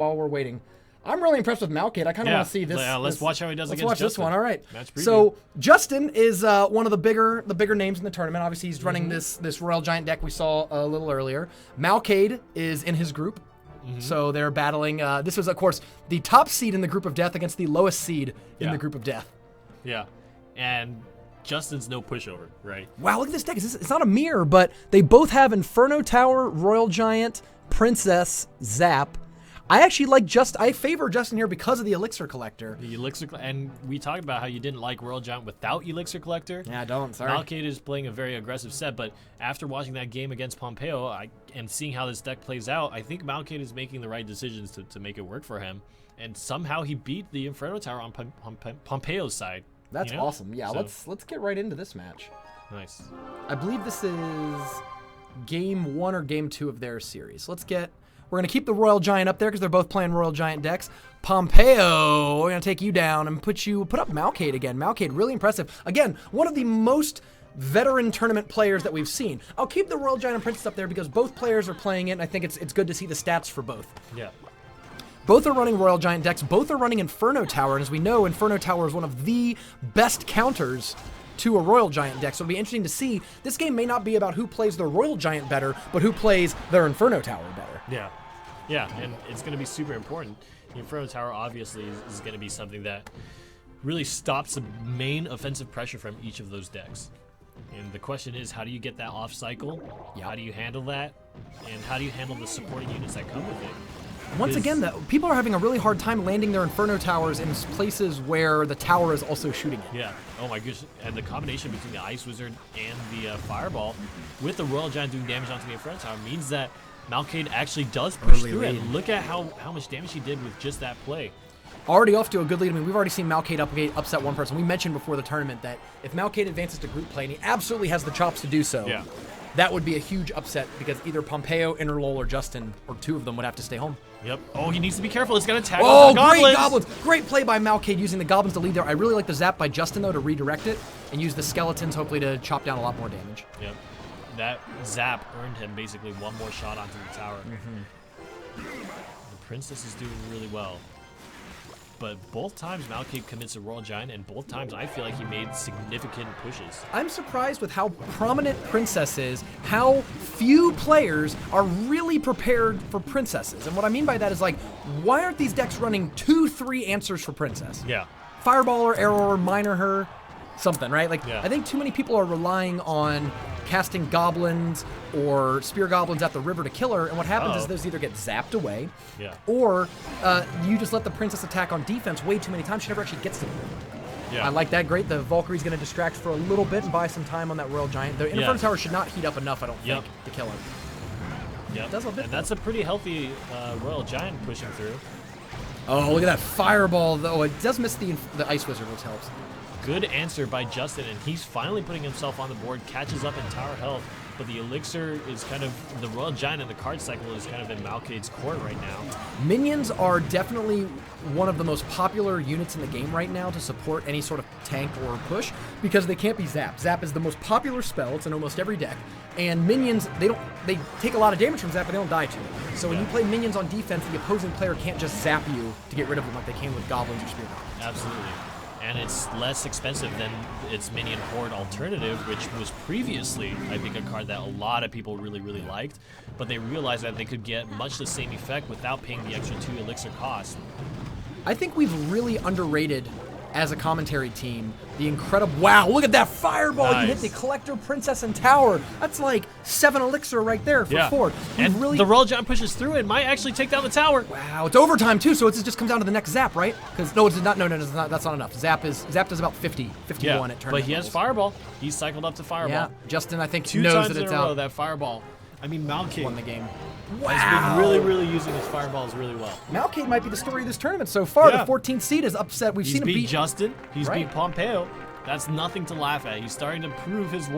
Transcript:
while we're waiting. I'm really impressed with Malcaide. I kind of want to see this. Yeah, let's watch how he does against Justin. Let's watch this one. All right. Match preview. So Justin is one of the bigger names in the tournament. Obviously, he's running this Royal Giant deck we saw a little earlier. Malcaide is in his group. So they're battling. This was, of course, the top seed in the group of death against the lowest seed in the group of death. Yeah. And Justin's no pushover, right? Wow, look at this deck. It's not a mirror, but they both have Inferno Tower, Royal Giant, Princess, Zap. I actually I favor Justin here because of the Elixir Collector. The Elixir, and we talked about how you didn't like Royal Giant without Elixir Collector. Yeah, I don't, sorry. Malcaide is playing a very aggressive set, but after watching that game against Pompeo and seeing how this deck plays out, I think Malcaide is making the right decisions to make it work for him. And somehow he beat the Inferno Tower on Pompeo's side. That's awesome. Yeah, so, let's get right into this match. Nice. I believe this is game 1 or game 2 of their series. We're going to keep the Royal Giant up there because they're both playing Royal Giant decks. Pompeo, we're going to take you down and put up Malcaide again. Malcaide, really impressive. Again, one of the most veteran tournament players that we've seen. I'll keep the Royal Giant and Princess up there because both players are playing it, and I think it's good to see the stats for both. Yeah. Both are running Royal Giant decks. Both are running Inferno Tower, and as we know, Inferno Tower is one of the best counters to a Royal Giant deck, so it'll be interesting to see. This game may not be about who plays their Royal Giant better, but who plays their Inferno Tower better. Yeah. Yeah, and it's going to be super important. The Inferno Tower obviously is going to be something that really stops the main offensive pressure from each of those decks. And the question is, how do you get that off cycle? Yep. How do you handle that? And how do you handle the supporting units that come with it? Once again, people are having a really hard time landing their Inferno Towers in places where the tower is also shooting it. Yeah. Oh my gosh. And the combination between the Ice Wizard and the Fireball with the Royal Giant doing damage onto the Inferno Tower means that Malcaide actually does push through it. And look at how much damage he did with just that play. Already off to a good lead. I mean, we've already seen Malcaide upset one person. We mentioned before the tournament that if Malcaide advances to group play, and he absolutely has the chops to do so, that would be a huge upset because either Pompeo, Interlol, or Justin, or two of them would have to stay home. Yep. Oh, he needs to be careful. It's going to tag on the Goblins. Great Goblins. Great play by Malcaide using the Goblins to lead there. I really like the zap by Justin, though, to redirect it and use the Skeletons, hopefully, to chop down a lot more damage. Yep. That zap earned him basically one more shot onto the tower. The Princess is doing really well. But both times Malcaide commits a Royal Giant, and both times I feel like he made significant pushes. I'm surprised with how prominent Princess is, how few players are really prepared for Princesses. And what I mean by that is, like, why aren't these decks running 2-3 answers for Princess? Yeah. Fireballer, Arrower, Miner her, something, right? Like, I think too many people are relying on casting goblins or spear goblins at the river to kill her, and what happens is those either get zapped away, or you just let the Princess attack on defense way too many times. She never actually gets to the river. I like that. Great. The Valkyrie's going to distract for a little bit and buy some time on that Royal Giant. The Inferno Tower should not heat up enough, I don't think, to kill him. Yep. Does a bit, and that's a pretty healthy Royal Giant pushing through. Oh, look at that Fireball, though. It does miss the Ice Wizard, which helps. Good answer by Justin, and he's finally putting himself on the board, catches up in tower health, but the Elixir is kind of, the Royal Giant in the card cycle is kind of in Malcaide's court right now. Minions are definitely one of the most popular units in the game right now to support any sort of tank or push, because they can't be zapped. Zap is the most popular spell, it's in almost every deck, and minions, they take a lot of damage from zap, but they don't die to it. So when you play minions on defense, the opposing player can't just zap you to get rid of them like they can with goblins or spear goblins. Absolutely. And it's less expensive than its Minion Horde alternative, which was previously, I think, a card that a lot of people really, really liked, but they realized that they could get much the same effect without paying the extra 2 Elixir cost. I think we've really underrated, as a commentary team, the incredible... Wow, look at that Fireball! Nice. You hit the Collector, Princess, and Tower. That's like 7 Elixir right there for 4. And the Royal Giant pushes through it, might actually take down the tower. Wow, it's overtime too, so it's just comes down to the next zap, right? Because no, it's not. No, it's not, that's not enough. Zap does about 51 at tournament. But he has Fireball. He's cycled up to Fireball. Yeah, Justin, I think, 2 knows times that it's in a row, out. that Fireball. I mean, Malcaide won the game. Has been really, really using his Fireballs really well. Malcaide might be the story of this tournament so far. The 14th seed is upset. We've seen him beat Justin. He's beat Pompeo. That's nothing to laugh at. He's starting to prove his worth.